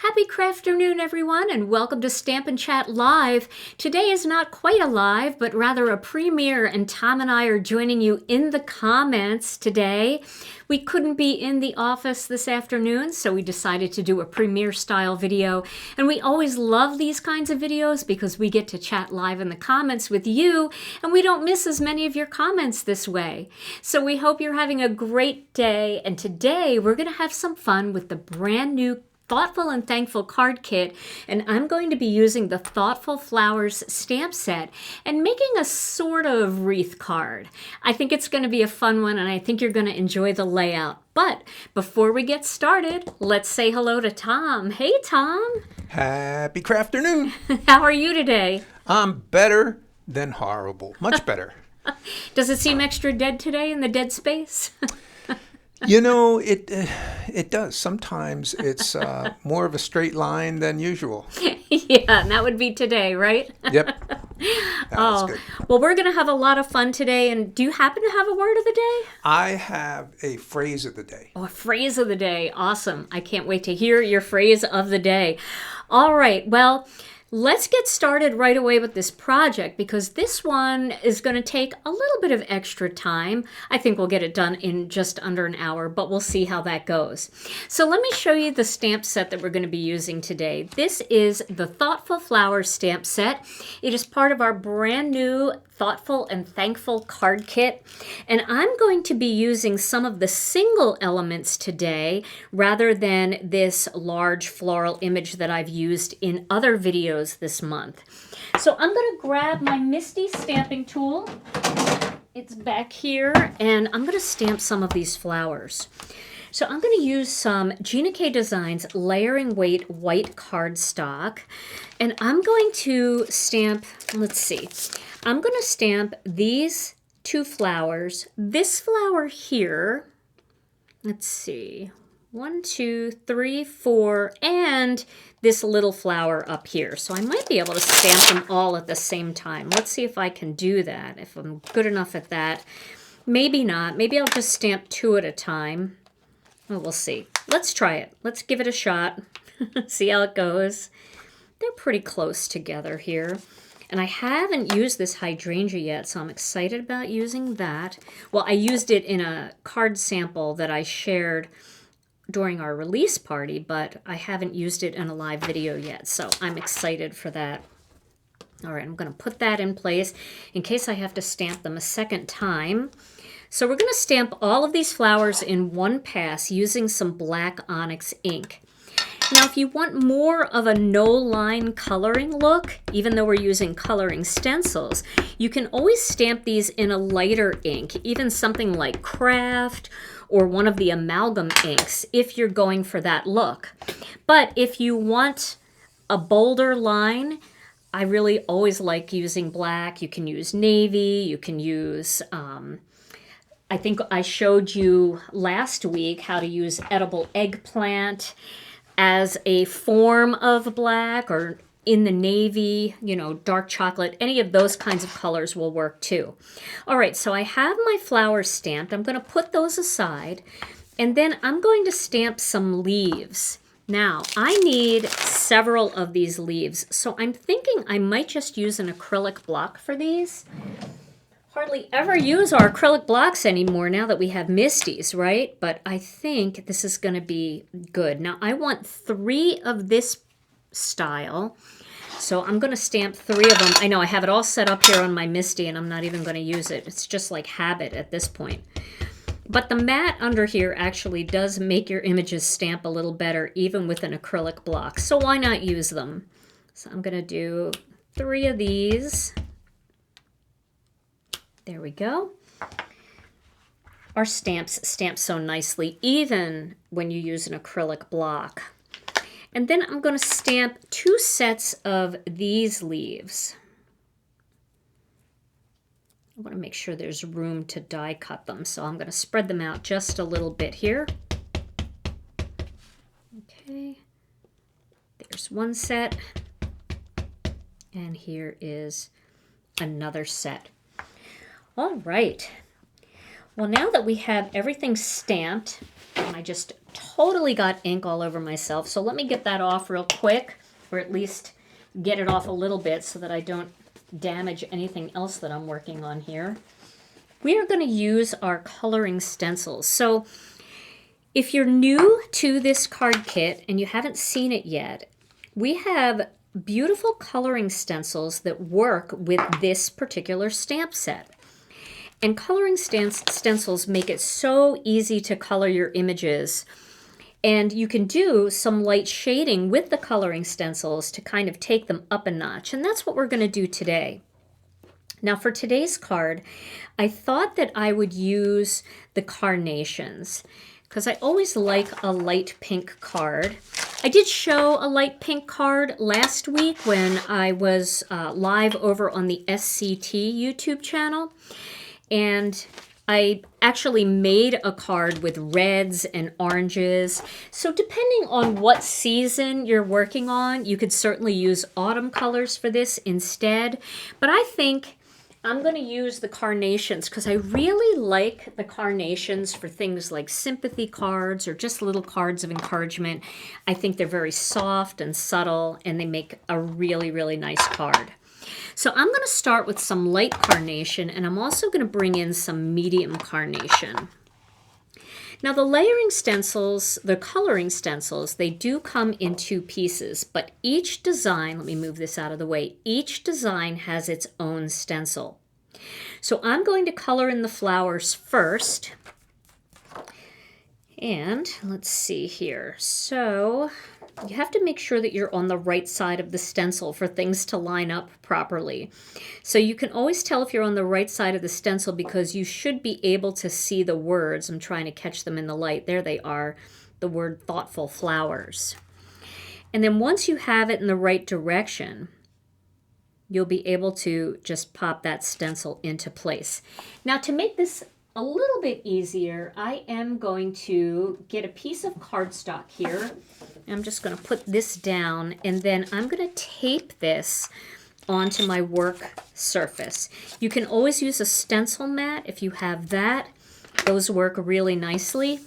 Happy Crafternoon, everyone, and welcome to Stampin' Chat Live. Today is not quite a live, but rather a premiere, and Tom and I are joining you in the comments today. We couldn't be in the office this afternoon, so we decided to do a premiere-style video. And we always love these kinds of videos because we get to chat live in the comments with you, and we don't miss as many of your comments this way. So we hope you're having a great day, and today we're going to have some fun with the brand new Thoughtful and Thankful card kit, and I'm going to be using the Thoughtful Flowers stamp set and making a sort of wreath card. I think it's going to be a fun one, and I think you're going to enjoy the layout. But before we get started, let's say hello to Tom. Hey, Tom. Happy Crafternoon. How are you today? I'm better than horrible. Much better. Does it seem extra dead today in the dead space? You know, it does. Sometimes it's more of a straight line than usual. Yeah, and that would be today, right? Yep. That's good. Well, we're going to have a lot of fun today. And do you happen to have a word of the day? I have a phrase of the day. Oh, a phrase of the day. Awesome. I can't wait to hear your phrase of the day. All right. Well, let's get started right away with this project because this one is going to take a little bit of extra time. I think we'll get it done in just under an hour, but we'll see how that goes. So let me show you the stamp set that we're going to be using today. This is the Thoughtful Flowers stamp set. It is part of our brand new Thoughtful and Thankful card kit, and I'm going to be using some of the single elements today rather than this large floral image that I've used in other videos this month. So I'm going to grab my Misty stamping tool. It's back here, and I'm going to stamp some of these flowers. So I'm going to use some Gina K Designs layering weight white cardstock, and I'm going to stamp, let's see, I'm going to stamp these two flowers, this flower here, let's see, 1, 2, 3, 4, and this little flower up here. So I might be able to stamp them all at the same time. Let's see if I can do that, if I'm good enough at that. Maybe not. Maybe I'll just stamp 2 at a time. Well, we'll see. Let's try it. Let's give it a shot. See how it goes. They're pretty close together here. And I haven't used this hydrangea yet, so I'm excited about using that. Well, I used it in a card sample that I shared during our release party, but I haven't used it in a live video yet, so I'm excited for that. All right, I'm going to put that in place in case I have to stamp them a second time. So we're going to stamp all of these flowers in one pass using some black Onyx ink. Now, if you want more of a no-line coloring look, even though we're using coloring stencils, you can always stamp these in a lighter ink, even something like Craft or one of the amalgam inks, if you're going for that look. But if you want a bolder line, I really always like using black. You can use navy, you can use... I think I showed you last week how to use edible eggplant as a form of black, or in the navy, you know, dark chocolate. Any of those kinds of colors will work too. All right, so I have my flowers stamped. I'm going to put those aside, and then I'm going to stamp some leaves. Now, I need several of these leaves, so I'm thinking I might just use an acrylic block for these. Hardly ever use our acrylic blocks anymore now that we have Misties, right? But I think this is going to be good. Now, I want 3 of this style, so I'm going to stamp 3 of them. I know I have it all set up here on my Misty, and I'm not even going to use it. It's just like habit at this point. But the mat under here actually does make your images stamp a little better, even with an acrylic block. So why not use them? So I'm going to do 3 of these. There we go. Our stamps stamp so nicely, even when you use an acrylic block. And then I'm going to stamp 2 sets of these leaves. I want to make sure there's room to die cut them, so I'm going to spread them out just a little bit here. Okay, there's one set, and here is another set. All right. Well, now that we have everything stamped, and I just totally got ink all over myself, so let me get that off real quick, or at least get it off a little bit so that I don't damage anything else that I'm working on here. We are going to use our coloring stencils. So if you're new to this card kit and you haven't seen it yet, we have beautiful coloring stencils that work with this particular stamp set. And coloring stencils make it so easy to color your images. And you can do some light shading with the coloring stencils to kind of take them up a notch. And that's what we're going to do today. Now for today's card, I thought that I would use the Carnations because I always like a light pink card. I did show a light pink card last week when I was live over on the SCT YouTube channel. And I actually made a card with reds and oranges. So depending on what season you're working on, you could certainly use autumn colors for this instead. But I think I'm going to use the Carnations because I really like the Carnations for things like sympathy cards or just little cards of encouragement. I think they're very soft and subtle, and they make a really, really nice card. So I'm going to start with some light Carnation, and I'm also going to bring in some medium Carnation. Now the layering stencils, the coloring stencils, they do come in two pieces, but each design, let me move this out of the way, each design has its own stencil. So I'm going to color in the flowers first. And let's see here. So you have to make sure that you're on the right side of the stencil for things to line up properly. So you can always tell if you're on the right side of the stencil because you should be able to see the words. I'm trying to catch them in the light. There they are, the word thoughtful flowers. And then once you have it in the right direction, you'll be able to just pop that stencil into place. Now to make this a little bit easier, I am going to get a piece of cardstock here. I'm just going to put this down, and then I'm going to tape this onto my work surface. You can always use a stencil mat if you have that. Those work really nicely.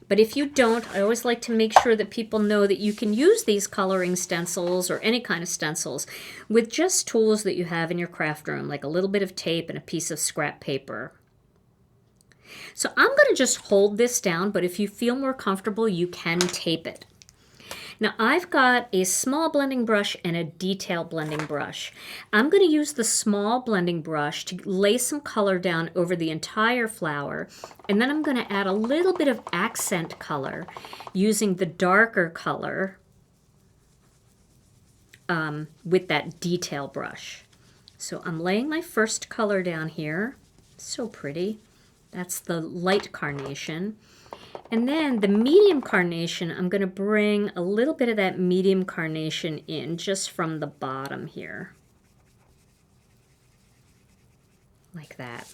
But if you don't, I always like to make sure that people know that you can use these coloring stencils or any kind of stencils with just tools that you have in your craft room, like a little bit of tape and a piece of scrap paper. So I'm going to just hold this down, but if you feel more comfortable, you can tape it. Now I've got a small blending brush and a detail blending brush. I'm going to use the small blending brush to lay some color down over the entire flower, and then I'm going to add a little bit of accent color using the darker color with that detail brush. So I'm laying my first color down here. So pretty. That's the light Carnation. And then the medium Carnation, I'm going to bring a little bit of that medium Carnation in just from the bottom here. Like that.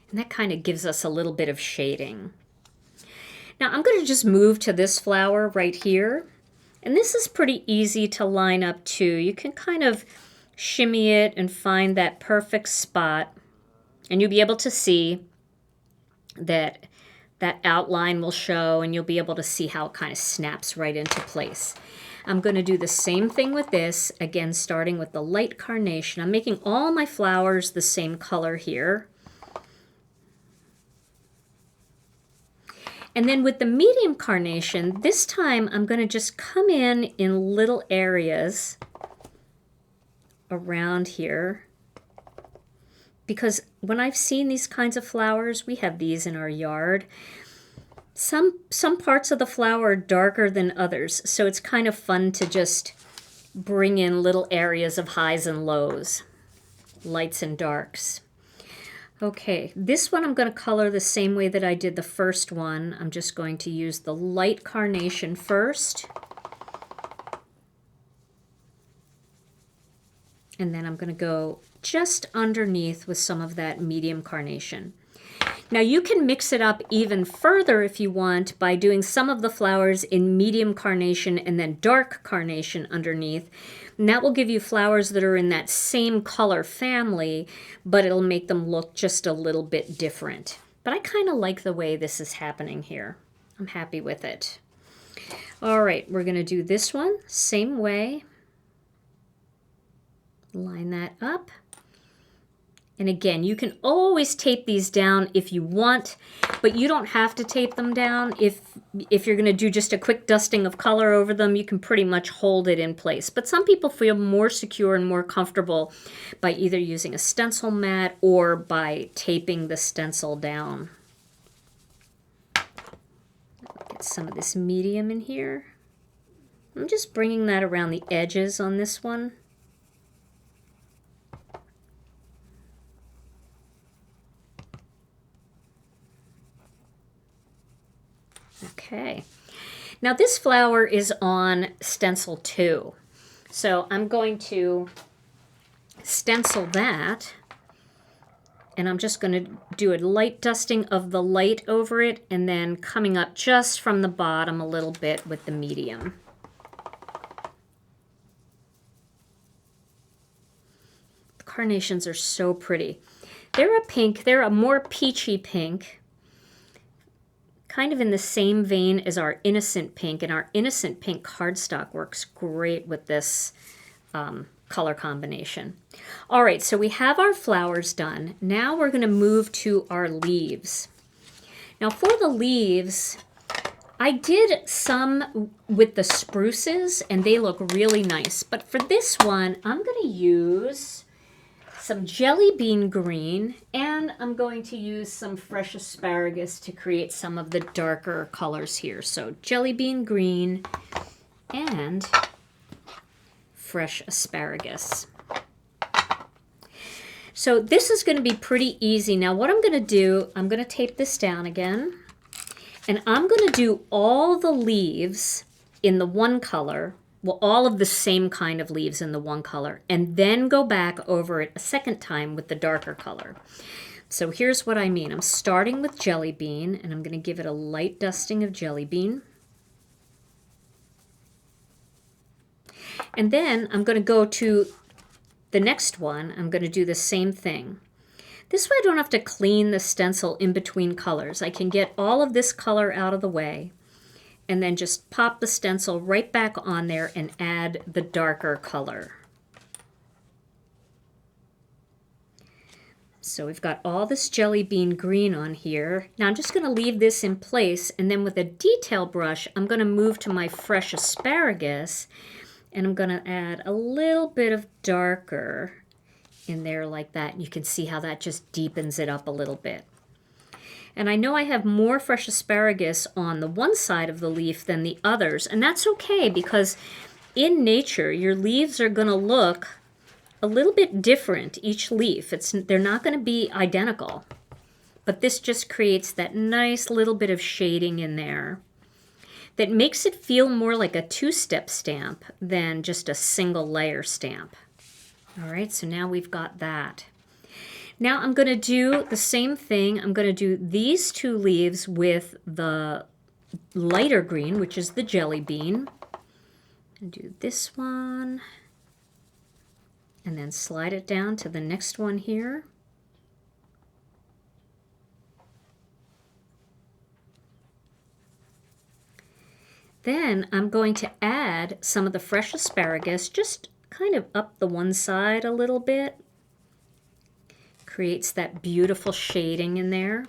And that kind of gives us a little bit of shading. Now I'm going to just move to this flower right here. And this is pretty easy to line up too. You can kind of shimmy it and find that perfect spot. And you'll be able to see that outline will show, and you'll be able to see how it kind of snaps right into place. I'm going to do the same thing with this, again starting with the light Carnation. I'm making all my flowers the same color here. And then with the medium Carnation, this time I'm going to just come in little areas around here. Because when I've seen these kinds of flowers, we have these in our yard, some parts of the flower are darker than others, so it's kind of fun to just bring in little areas of highs and lows, lights and darks. Okay, this one I'm going to color the same way that I did the first one. I'm just going to use the light Carnation first. And then I'm going to go just underneath with some of that medium Carnation. Now you can mix it up even further if you want by doing some of the flowers in medium Carnation and then dark Carnation underneath. And that will give you flowers that are in that same color family, but it'll make them look just a little bit different. But I kind of like the way this is happening here. I'm happy with it. All right, we're going to do this one, same way. Line that up. And again, you can always tape these down if you want, but you don't have to tape them down. If you're going to do just a quick dusting of color over them, you can pretty much hold it in place. But some people feel more secure and more comfortable by either using a stencil mat or by taping the stencil down. Get some of this medium in here. I'm just bringing that around the edges on this one. Okay, now this flower is on stencil 2. So I'm going to stencil that, and I'm just going to do a light dusting of the light over it, and then coming up just from the bottom a little bit with the medium. The carnations are so pretty. They're a pink, they're a more peachy pink, kind of in the same vein as our Innocent Pink, and our Innocent Pink cardstock works great with this color combination. All right, so we have our flowers done. Now we're going to move to our leaves. Now for the leaves, I did some with the spruces, and they look really nice. But for this one, I'm going to use some jelly bean green, and I'm going to use some fresh asparagus to create some of the darker colors here. So jelly bean green and fresh asparagus. So this is going to be pretty easy. Now what I'm going to do, I'm going to tape this down again, and I'm going to do all the leaves in the one color. Well, all of the same kind of leaves in the one color, and then go back over it a second time with the darker color. So here's what I mean. I'm starting with jelly bean, and I'm going to give it a light dusting of jelly bean. And then I'm going to go to the next one. I'm going to do the same thing. This way I don't have to clean the stencil in between colors. I can get all of this color out of the way, and then just pop the stencil right back on there and add the darker color. So we've got all this jelly bean green on here. Now I'm just going to leave this in place, and then with a detail brush, I'm going to move to my fresh asparagus, and I'm going to add a little bit of darker in there like that. And you can see how that just deepens it up a little bit. And I know I have more fresh asparagus on the one side of the leaf than the others, and that's okay, because in nature, your leaves are going to look a little bit different, each leaf. They're not going to be identical, but this just creates that nice little bit of shading in there that makes it feel more like a two-step stamp than just a single layer stamp. All right, so now we've got that. Now I'm going to do the same thing. I'm going to do these two leaves with the lighter green, which is the jelly bean. And do this one. And then slide it down to the next one here. Then I'm going to add some of the fresh asparagus, just kind of up the one side a little bit. Creates that beautiful shading in there.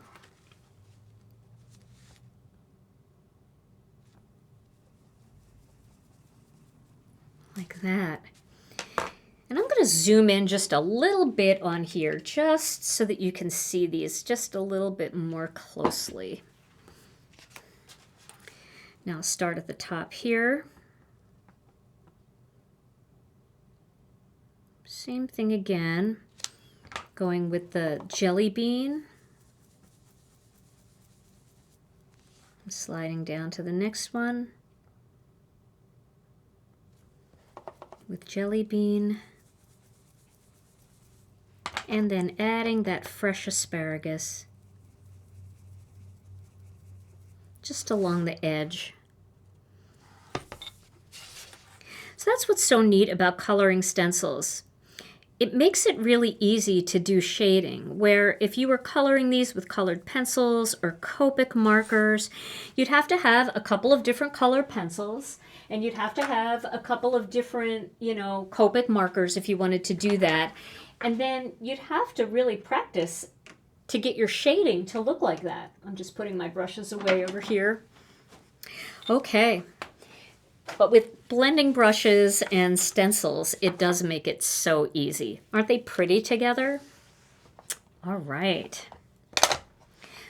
Like that. And I'm going to zoom in just a little bit on here, just so that you can see these just a little bit more closely. Now start at the top here. Same thing again. Going with the jelly bean, sliding down to the next one with jelly bean, and then adding that fresh asparagus just along the edge. So that's what's so neat about coloring stencils. it makes it really easy to do shading, where if you were coloring these with colored pencils or Copic markers, you'd have to have a couple of different color pencils, and you'd have to have a couple of different, Copic markers if you wanted to do that. And then you'd have to really practice to get your shading to look like that. I'm just putting my brushes away over here. Okay. But with blending brushes and stencils, it does make it so easy. Aren't they pretty together? All right.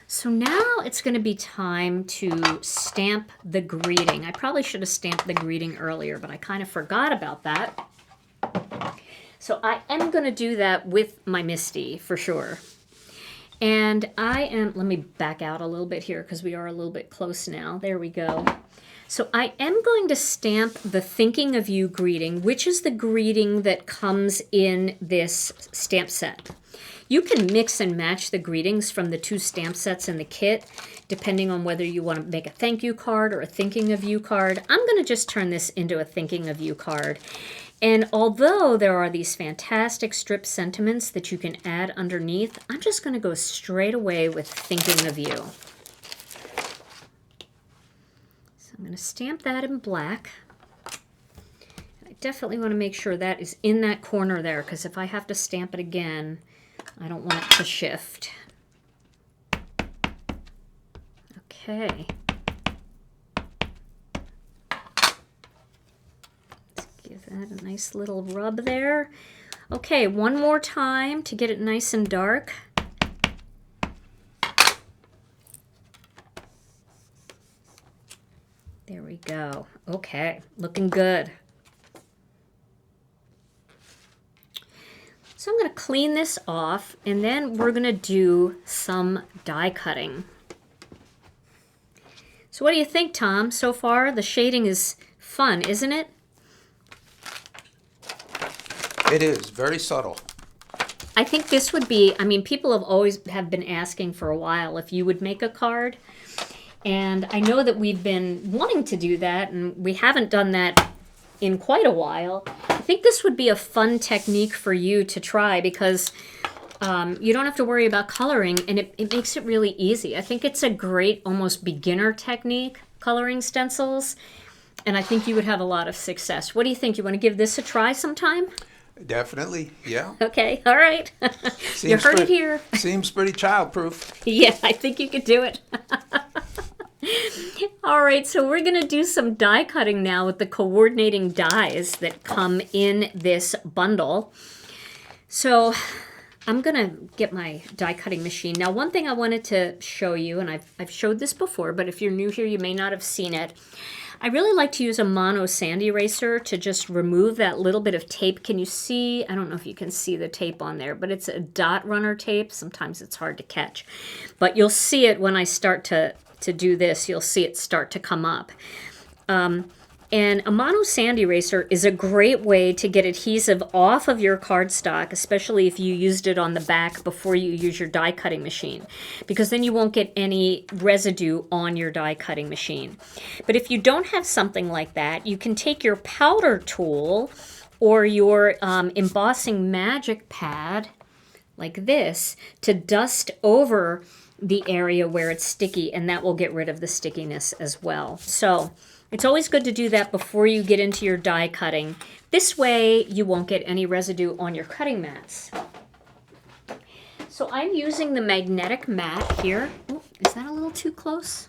So now it's going to be time to stamp the greeting. I probably should have stamped the greeting earlier, but I kind of forgot about that. So I am going to do that with my Misty for sure. And let me back out a little bit here because we are a little bit close now. There we go. So I am going to stamp the Thinking of You greeting, which is the greeting that comes in this stamp set. You can mix and match the greetings from the 2 stamp sets in the kit, depending on whether you want to make a thank you card or a Thinking of You card. I'm going to just turn this into a Thinking of You card. And although there are these fantastic strip sentiments that you can add underneath, I'm just going to go straight away with Thinking of You. I'm going to stamp that in black. I definitely want to make sure that is in that corner there, because if I have to stamp it again, I don't want it to shift. Okay. Let's give that a nice little rub there. Okay, one more time to get it nice and dark. There we go. Okay, looking good. So I'm going to clean this off, and then we're going to do some die cutting. So what do you think, Tom? So far, the shading is fun, isn't it? It is very subtle. I think this would be, people have been asking for a while if you would make a card. And I know that we've been wanting to do that, and we haven't done that in quite a while. I think this would be a fun technique for you to try because you don't have to worry about coloring, and it makes it really easy. I think it's a great, almost beginner technique, coloring stencils, and I think you would have a lot of success. What do you think? You want to give this a try sometime? Definitely, yeah. Okay, all right. You heard it here. Seems pretty childproof. Yeah, I think you could do it. All right, so we're going to do some die cutting now with the coordinating dies that come in this bundle. So I'm going to get my die cutting machine. Now, one thing I wanted to show you, and I've showed this before, but if you're new here, you may not have seen it. I really like to use a mono sand eraser to just remove that little bit of tape. Can you see? I don't know if you can see the tape on there, but it's a dot runner tape. Sometimes it's hard to catch, but you'll see it when I start to do this. You'll see it start to come up. And a mono sand eraser is a great way to get adhesive off of your cardstock, especially if you used it on the back before you use your die cutting machine, because then you won't get any residue on your die cutting machine. But if you don't have something like that, you can take your powder tool or your embossing magic pad like this to dust over the area where it's sticky, and that will get rid of the stickiness as well. So it's always good to do that before you get into your die cutting. This way you won't get any residue on your cutting mats. So I'm using the magnetic mat here. Oh, is that a little too close?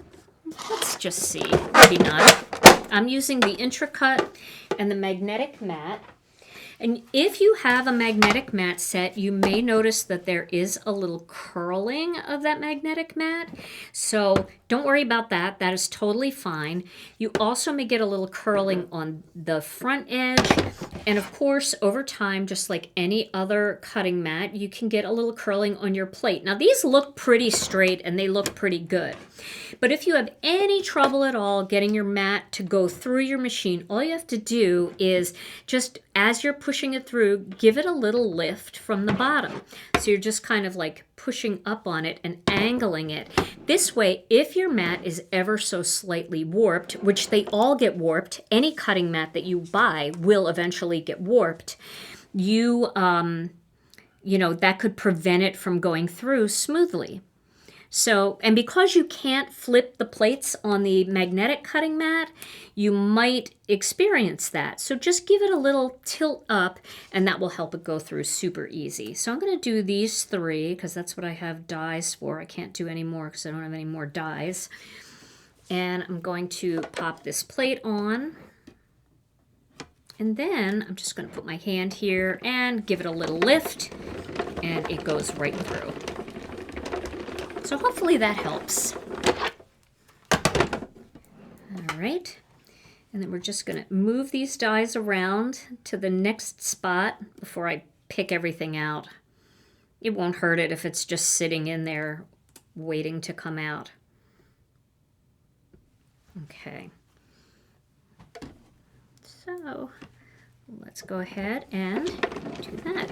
Let's just see. Maybe not. I'm using the Intracut and the magnetic mat. And if you have a magnetic mat set, you may notice that there is a little curling of that magnetic mat. So don't worry about that. That is totally fine. You also may get a little curling on the front edge. And of course, over time, just like any other cutting mat, you can get a little curling on your plate. Now, these look pretty straight and they look pretty good. But if you have any trouble at all getting your mat to go through your machine, all you have to do is just, as you're pushing it through, give it a little lift from the bottom. So you're just kind of like pushing up on it and angling it. This way, if your mat is ever so slightly warped, which they all get warped, any cutting mat that you buy will eventually get warped, you, that could prevent it from going through smoothly. So, and because you can't flip the plates on the magnetic cutting mat, you might experience that. So just give it a little tilt up and that will help it go through super easy. So I'm going to do these 3 because that's what I have dies for. I can't do any more because I don't have any more dies. And I'm going to pop this plate on. And then I'm just going to put my hand here and give it a little lift and it goes right through. So hopefully that helps. All right. And then we're just going to move these dies around to the next spot before I pick everything out. It won't hurt it if it's just sitting in there waiting to come out. Okay. So let's go ahead and do that.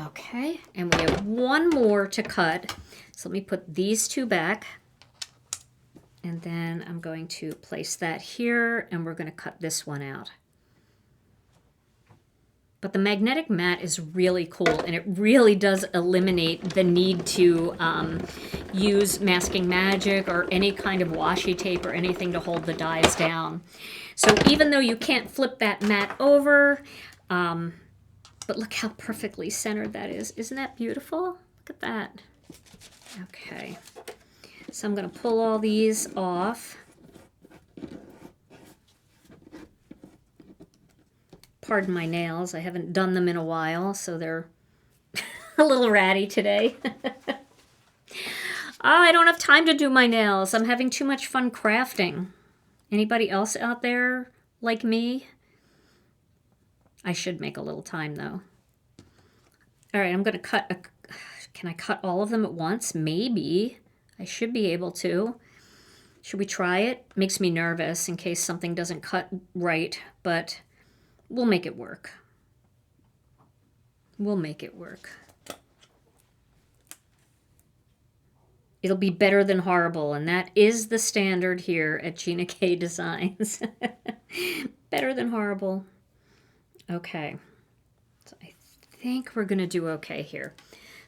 Okay, and we have one more to cut. So let me put these 2 back. And then I'm going to place that here, and we're going to cut this one out. But the magnetic mat is really cool, and it really does eliminate the need to use masking magic or any kind of washi tape or anything to hold the dies down. So even though you can't flip that mat over, but look how perfectly centered that is. Isn't that beautiful? Look at that. Okay. So I'm going to pull all these off. Pardon my nails. I haven't done them in a while, so they're a little ratty today. I don't have time to do my nails. I'm having too much fun crafting. Anybody else out there like me? I should make a little time, though. All right, I'm going to cut. Can I cut all of them at once? Maybe. I should be able to. Should we try it? Makes me nervous in case something doesn't cut right, but we'll make it work. We'll make it work. It'll be better than horrible, and that is the standard here at Gina K Designs. Better than horrible. Okay, so I think we're going to do okay here.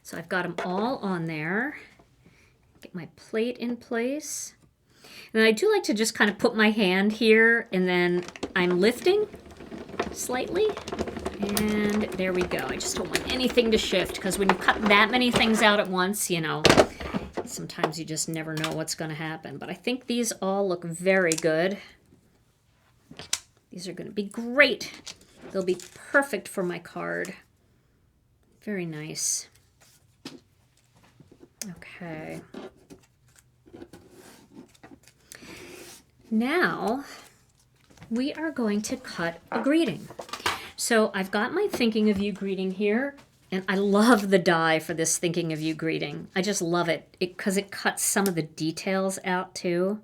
So I've got them all on there. Get my plate in place. And I do like to just kind of put my hand here, and then I'm lifting slightly. And there we go. I just don't want anything to shift, because when you cut that many things out at once, sometimes you just never know what's going to happen. But I think these all look very good. These are going to be great. They'll be perfect for my card. Very nice. Okay. Now, we are going to cut a greeting. So I've got my Thinking of You greeting here, and I love the die for this Thinking of You greeting. I just love it because it cuts some of the details out too.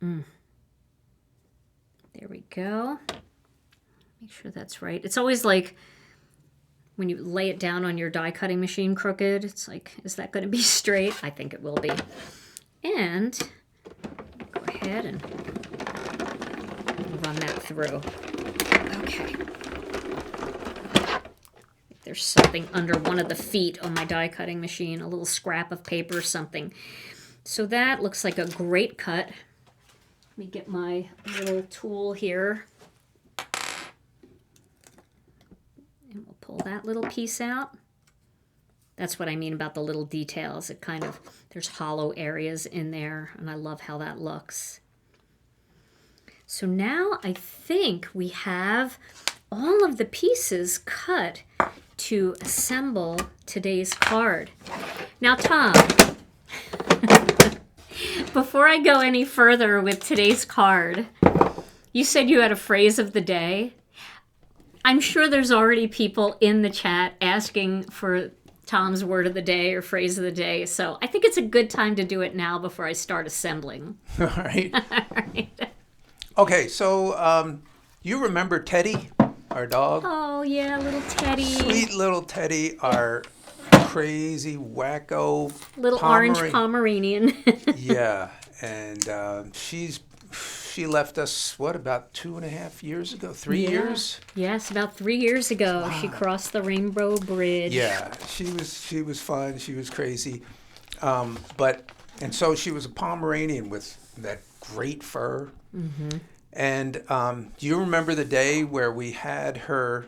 There we go. Make sure that's right. It's always like when you lay it down on your die cutting machine crooked, it's like, is that going to be straight? I think it will be. And go ahead and run that through. Okay. There's something under one of the feet on my die cutting machine, a little scrap of paper or something. So that looks like a great cut. Let me get my little tool here. And we'll pull that little piece out. That's what I mean about the little details. It kind of, there's hollow areas in there, and I love how that looks. So now I think we have all of the pieces cut to assemble today's card. Now, Tom, before I go any further with today's card, you said you had a phrase of the day. I'm sure there's already people in the chat asking for Tom's word of the day or phrase of the day, so I think it's a good time to do it now before I start assembling. All right. All right. Okay, so you remember Teddy, our dog? Oh, yeah, little Teddy. Sweet little Teddy, our crazy, wacko little orange Pomeranian. Yeah, and she's she left us, what, about 2.5 years ago? 3 years? Yes, about 3 years ago, she crossed the Rainbow Bridge. Yeah, she was fun. She was crazy. And so she was a Pomeranian with that great fur. Mm-hmm. And do you remember the day where we had her,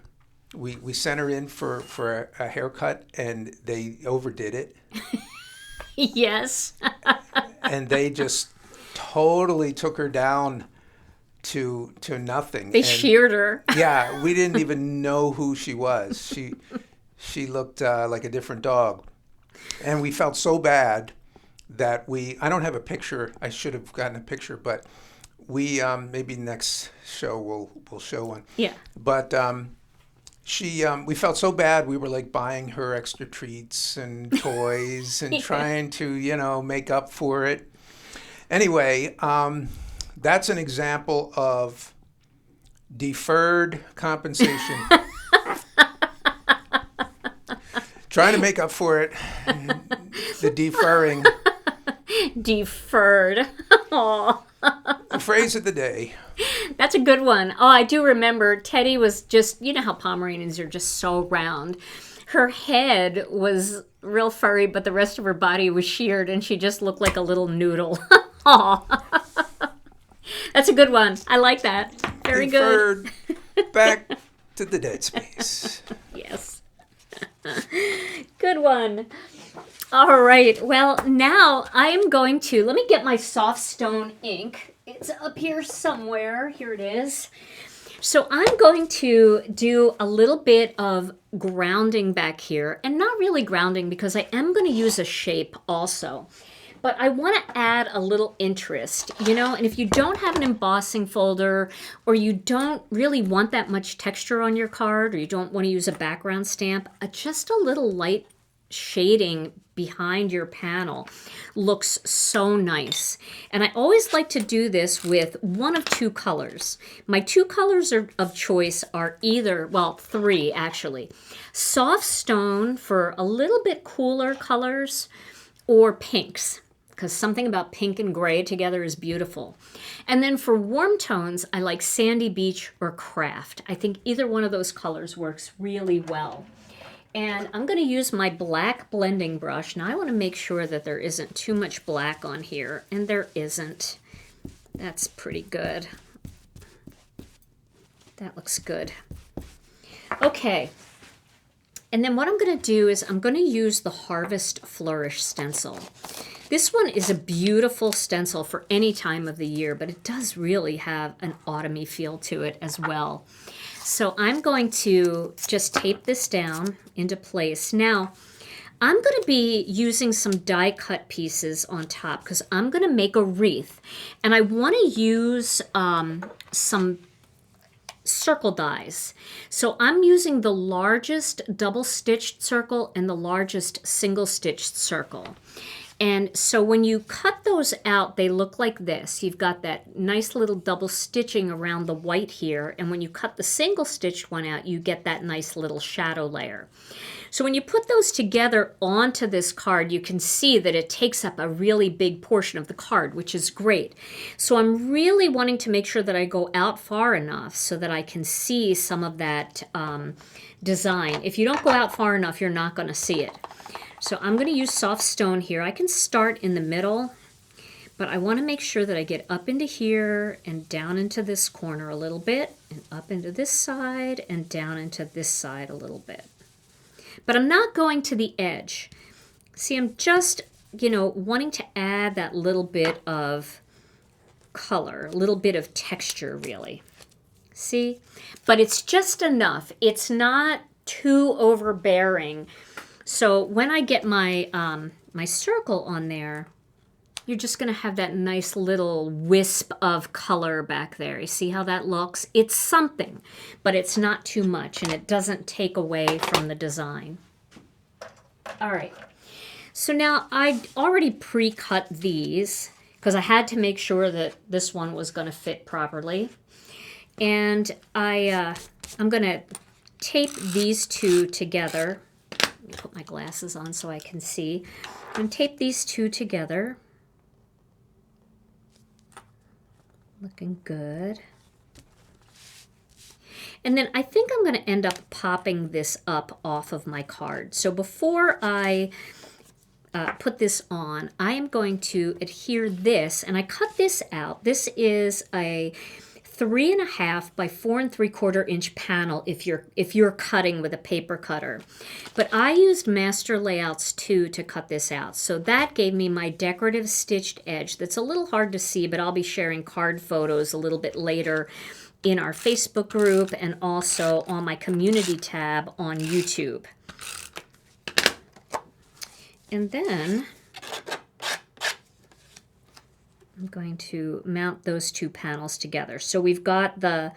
we sent her in for a haircut and they overdid it? Yes. And they just totally took her down to nothing. They sheared her. Yeah, we didn't even know who she was. She looked like a different dog. And we felt so bad that I don't have a picture. I should have gotten a picture, but we maybe next show we'll show one. Yeah. But we felt so bad. We were like buying her extra treats and toys and trying to make up for it. Anyway, that's an example of deferred compensation. Trying to make up for it. The deferring. Deferred. Aw. The phrase of the day. That's a good one. Oh, I do remember Teddy was just, you know how Pomeranians are just so round. Her head was real furry, but the rest of her body was sheared, and she just looked like a little noodle. Aw. That's a good one. I like that. Very good. Back to the dead space. Yes. Good one. All right. Well, now I'm going to, let me get my soft stone ink. It's up here somewhere. Here it is. So I'm going to do a little bit of grounding back here, and not really grounding because I am going to use a shape also. But I want to add a little interest, and if you don't have an embossing folder, or you don't really want that much texture on your card, or you don't want to use a background stamp, just a little light shading behind your panel looks so nice. And I always like to do this with one of two colors. My two colors of choice are either, well, three actually. Soft stone for a little bit cooler colors, or pinks, because something about pink and gray together is beautiful. And then for warm tones, I like Sandy Beach or Craft. I think either one of those colors works really well. And I'm going to use my black blending brush. Now I want to make sure that there isn't too much black on here, and there isn't. That's pretty good. That looks good. Okay. And then what I'm going to do is I'm going to use the Harvest Flourish stencil. This one is a beautiful stencil for any time of the year, but it does really have an autumny feel to it as well. So I'm going to just tape this down into place. Now, I'm going to be using some die cut pieces on top because I'm going to make a wreath. And I want to use some circle dies. So I'm using the largest double stitched circle and the largest single stitched circle. And so when you cut those out, they look like this. You've got that nice little double stitching around the white here. And when you cut the single stitched one out, you get that nice little shadow layer. So when you put those together onto this card, you can see that it takes up a really big portion of the card, which is great. So I'm really wanting to make sure that I go out far enough so that I can see some of that design. If you don't go out far enough, you're not going to see it. So I'm going to use soft stone here. I can start in the middle, but I want to make sure that I get up into here and down into this corner a little bit, and up into this side and down into this side a little bit. But I'm not going to the edge. See, I'm just, wanting to add that little bit of color, a little bit of texture, really. See? But it's just enough. It's not too overbearing. So when I get my my circle on there, you're just going to have that nice little wisp of color back there. You see how that looks? It's something, but it's not too much, and it doesn't take away from the design. All right. So now I already pre-cut these because I had to make sure that this one was going to fit properly. And I'm going to tape these two together. Let me put my glasses on so I can see. I'm going to tape these two together. Looking good. And then I think I'm going to end up popping this up off of my card. So before I put this on, I am going to adhere this, and I cut this out. This is a 3.5 by 4 3/4 inch panel if you're cutting with a paper cutter. But I used Master Layouts 2 to cut this out. So that gave me my decorative stitched edge. That's a little hard to see, but I'll be sharing card photos a little bit later in our Facebook group and also on my community tab on YouTube. And then I'm going to mount those two panels together. So we've got the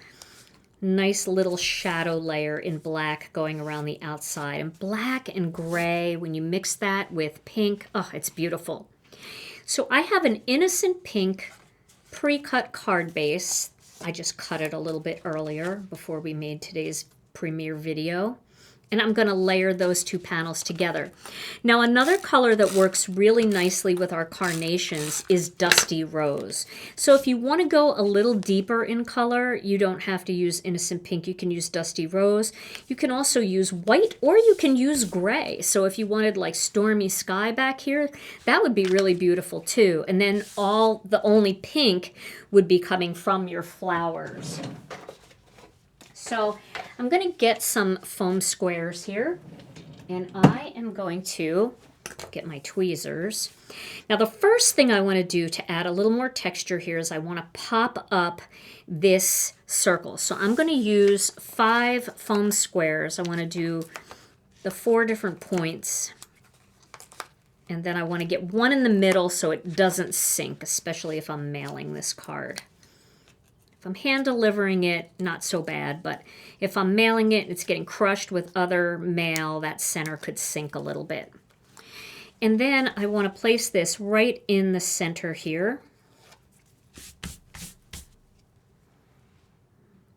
nice little shadow layer in black going around the outside. And black and gray, when you mix that with pink, oh, it's beautiful. So I have an innocent pink pre-cut card base. I just cut it a little bit earlier before we made today's premiere video. And I'm going to layer those two panels together. Now, another color that works really nicely with our carnations is Dusty Rose. So if you want to go a little deeper in color, you don't have to use Innocent Pink. You can use Dusty Rose. You can also use white, or you can use gray. So if you wanted like stormy sky back here, that would be really beautiful too. And then only pink would be coming from your flowers. So I'm going to get some foam squares here, and I am going to get my tweezers. Now the first thing I want to do to add a little more texture here is I want to pop up this circle. So I'm going to use 5 foam squares. I want to do the 4 different points, and then I want to get one in the middle so it doesn't sink, especially if I'm mailing this card. If I'm hand delivering it, not so bad, but if I'm mailing it and it's getting crushed with other mail, that center could sink a little bit. And then I want to place this right in the center here.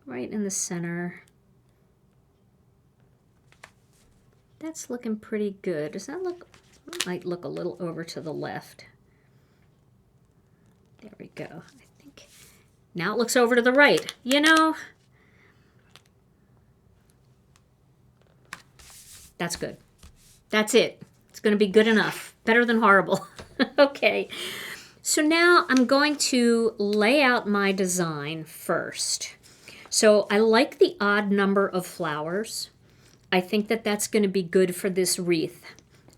Right in the center. That's looking pretty good. Does that look, might look a little over to the left. There we go. Now it looks over to the right. You know, that's good. That's it. It's going to be good enough. Better than horrible. Okay. So now I'm going to lay out my design first. So I like the odd number of flowers. I think that that's going to be good for this wreath.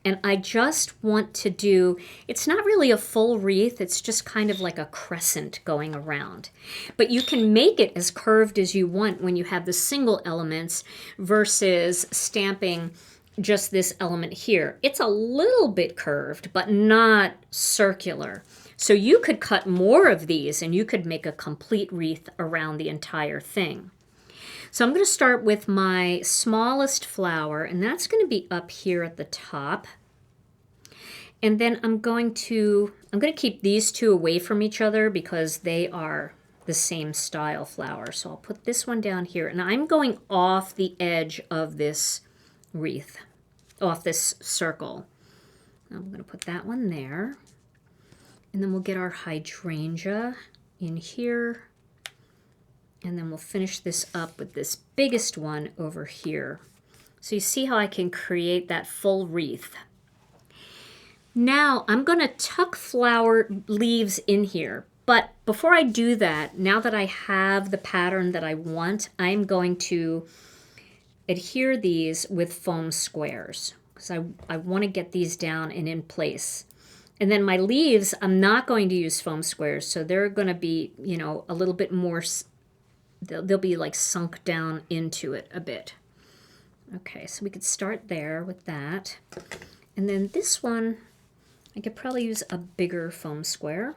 And I just want to do, it's not really a full wreath, it's just kind of like a crescent going around. But you can make it as curved as you want when you have the single elements versus stamping just this element here. It's a little bit curved, but not circular. So you could cut more of these and you could make a complete wreath around the entire thing. So I'm going to start with my smallest flower, and that's going to be up here at the top. And then I'm going to keep these two away from each other because they are the same style flower. So I'll put this one down here, and I'm going off the edge of this wreath, off this circle. I'm going to put that one there. And then we'll get our hydrangea in here. And then we'll finish this up with this biggest one over here. So you see how I can create that full wreath. Now I'm going to tuck flower leaves in here. But before I do that, now that I have the pattern that I want, I'm going to adhere these with foam squares. Because I want to get these down and in place. And then my leaves, I'm not going to use foam squares. So they're going to be, you know, a little bit more, they'll be like sunk down into it a bit. Okay, so we could start there with that. And then this one, I could probably use a bigger foam square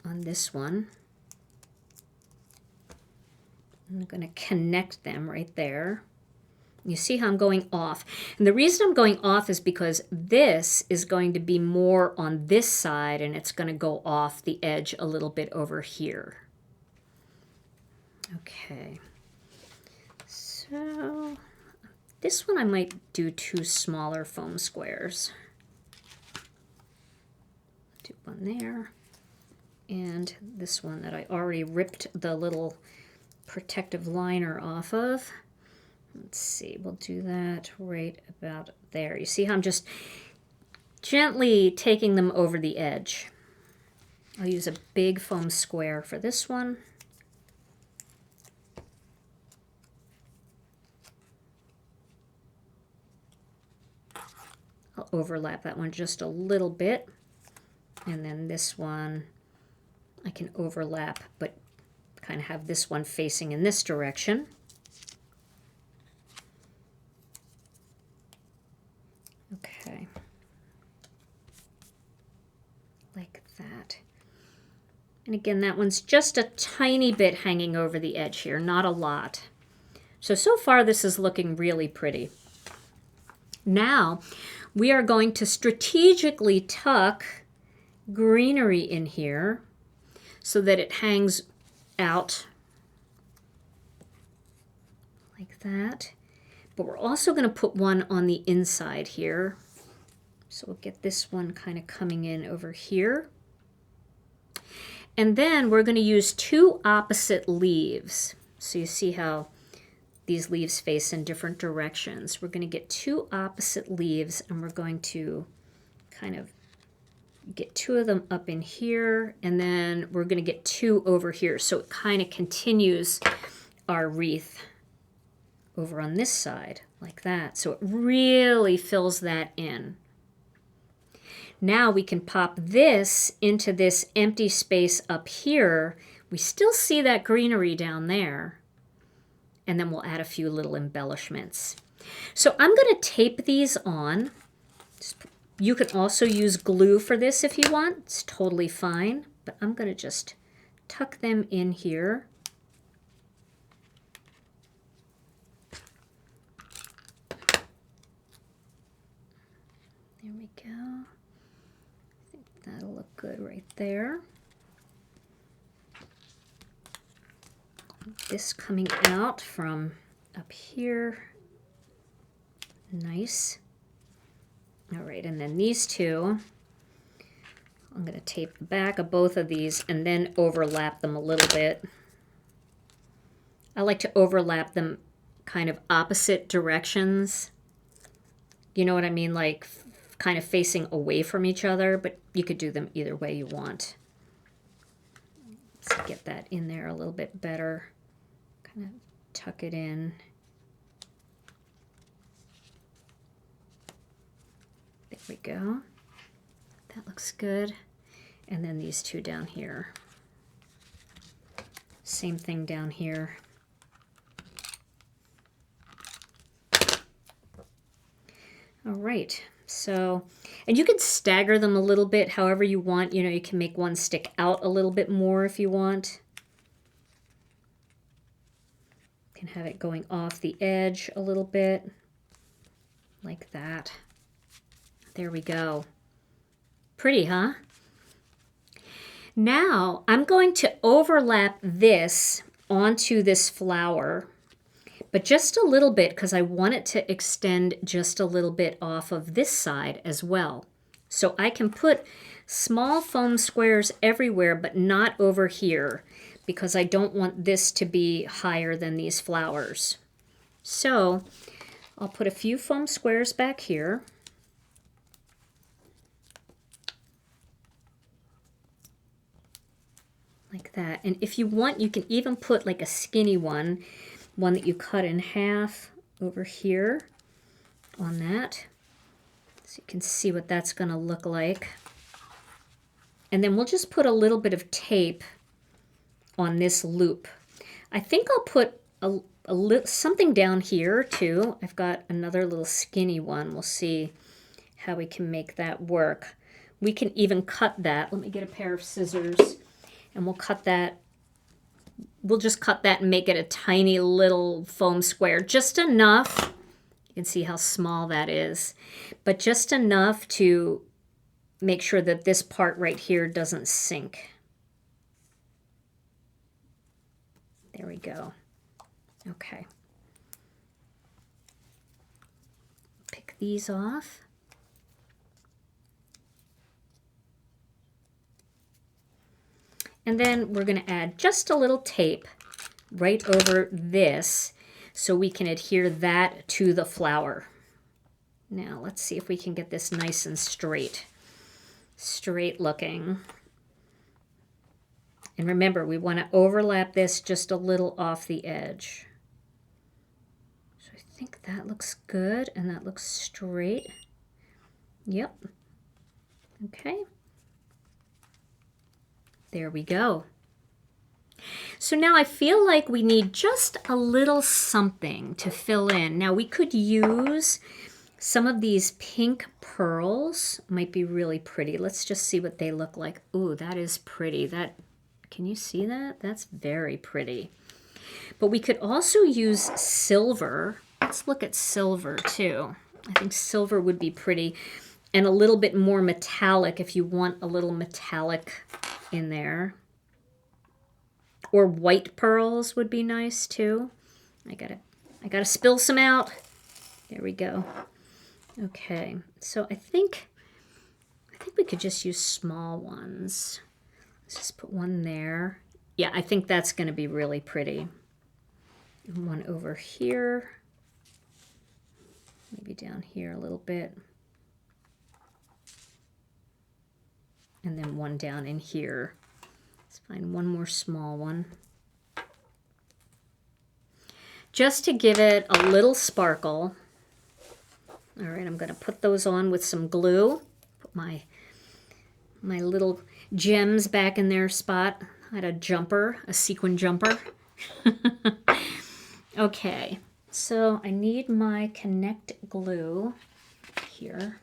on this one. I'm going to connect them right there. You see how I'm going off. And the reason I'm going off is because this is going to be more on this side and it's going to go off the edge a little bit over here. Okay, so this one I might do 2 smaller foam squares. Do one there and this one that I already ripped the little protective liner off of. Let's see, we'll do that right about there. You see how I'm just gently taking them over the edge. I'll use a big foam square for this one. I'll overlap that one just a little bit. And then this one I can overlap, but kind of have this one facing in this direction. Okay. Like that. And again, that one's just a tiny bit hanging over the edge here, not a lot. So far this is looking really pretty. Now, we are going to strategically tuck greenery in here so that it hangs out like that. But we're also going to put one on the inside here. So we'll get this one kind of coming in over here. And then we're going to use two opposite leaves. So you see how these leaves face in different directions. We're going to get two opposite leaves, and we're going to kind of get two of them up in here, and then we're going to get two over here. So it kind of continues our wreath over on this side like that. So it really fills that in. Now we can pop this into this empty space up here. We still see that greenery down there. And then we'll add a few little embellishments. So I'm going to tape these on. You can also use glue for this if you want. It's totally fine. But I'm going to just tuck them in here. There we go. I think that'll look good right there. This coming out from up here. Nice. All right, and then these two, I'm going to tape the back of both of these and then overlap them a little bit. I like to overlap them kind of opposite directions. You know what I mean? Like kind of facing away from each other, but you could do them either way you want. Let's get that in there a little bit better. Kind of tuck it in. There we go. That looks good. And then these two down here. Same thing down here. All right. So, and you can stagger them a little bit however you want. You know, you can make one stick out a little bit more if you want. You can have it going off the edge a little bit, like that. There we go. Pretty, huh? Now, I'm going to overlap this onto this flower, but just a little bit because I want it to extend just a little bit off of this side as well. So I can put small foam squares everywhere, but not over here because I don't want this to be higher than these flowers. So I'll put a few foam squares back here. Like that. And if you want, you can even put like a skinny one that you cut in half over here on that. So you can see what that's going to look like. And then we'll just put a little bit of tape on this loop. I think I'll put something down here too. I've got another little skinny one. We'll see how we can make that work. We can even cut that. Let me get a pair of scissors and we'll cut that. We'll just cut that and make it a tiny little foam square, just enough. You can see how small that is, but just enough to make sure that this part right here doesn't sink. There we go. Okay. Pick these off. And then we're going to add just a little tape right over this so we can adhere that to the flower. Now let's see if we can get this nice and straight. Straight looking. And remember, we want to overlap this just a little off the edge. So I think that looks good and that looks straight. Yep. Okay. There we go. So now I feel like we need just a little something to fill in. Now we could use some of these pink pearls. Might be really pretty. Let's just see what they look like. Ooh, that is pretty. Can you see that? That's very pretty. But we could also use silver. Let's look at silver too. I think silver would be pretty. And a little bit more metallic if you want a little metallic in there. Or white pearls would be nice too. I gotta spill some out. There we go. Okay, so I think we could just use small ones. Let's just put one there. Yeah, I think that's gonna be really pretty. And one over here. Maybe down here a little bit. And then one down in here. Let's find one more small one. Just to give it a little sparkle. All right, I'm going to put those on with some glue. Put my little gems back in their spot. I had a jumper, a sequin jumper. Okay, so I need my Connect glue here.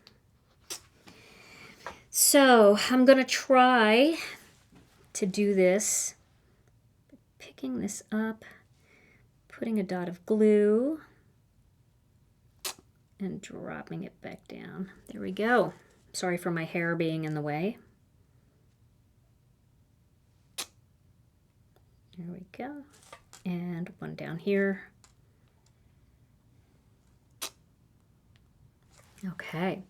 So I'm going to try to do this, picking this up, putting a dot of glue, and dropping it back down. There we go. Sorry for my hair being in the way. There we go. And one down here. Okay.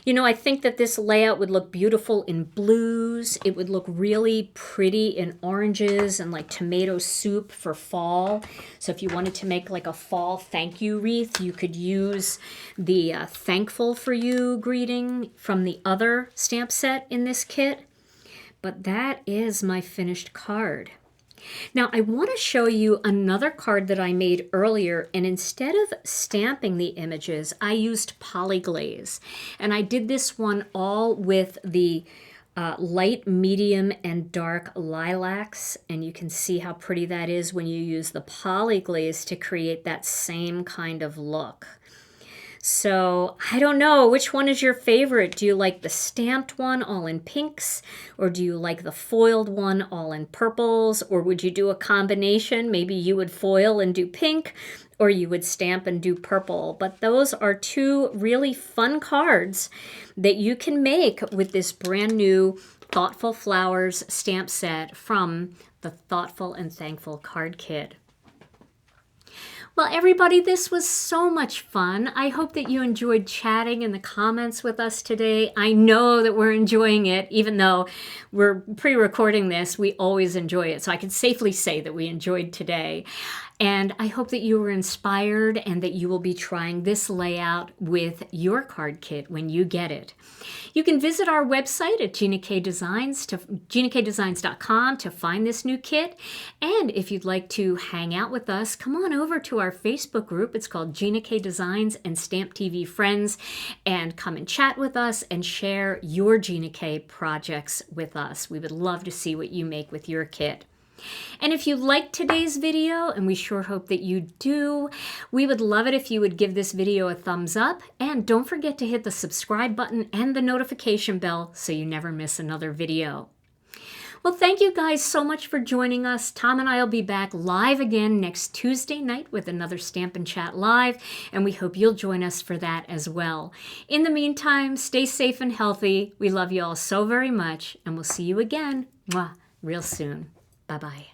You know, I think that this layout would look beautiful in blues. It would look really pretty in oranges and like tomato soup for fall. So if you wanted to make like a fall thank you wreath, you could use the thankful for you greeting from the other stamp set in this kit. But that is my finished card. Now I want to show you another card that I made earlier, and instead of stamping the images, I used polyglaze. And I did this one all with the light, medium, and dark lilacs, and you can see how pretty that is when you use the polyglaze to create that same kind of look. So I don't know, which one is your favorite? Do you like the stamped one all in pinks? Or do you like the foiled one all in purples? Or would you do a combination? Maybe you would foil and do pink, or you would stamp and do purple. But those are two really fun cards that you can make with this brand new Thoughtful Flowers stamp set from the Thoughtful and Thankful card kit. Well, everybody, this was so much fun. I hope that you enjoyed chatting in the comments with us today. I know that we're enjoying it, even though we're pre-recording this, we always enjoy it. So I can safely say that we enjoyed today. And I hope that you were inspired and that you will be trying this layout with your card kit when you get it. You can visit our website at GinaKDesigns.com to find this new kit. And if you'd like to hang out with us, come on over to our Facebook group. It's called Gina K Designs and Stamp TV Friends. And come and chat with us and share your Gina K projects with us. We would love to see what you make with your kit. And if you liked today's video, and we sure hope that you do, we would love it if you would give this video a thumbs up. And don't forget to hit the subscribe button and the notification bell so you never miss another video. Well, thank you guys so much for joining us. Tom and I will be back live again next Tuesday night with another Stamp and Chat Live, and we hope you'll join us for that as well. In the meantime, stay safe and healthy. We love you all so very much, and we'll see you again real soon. Bye-bye.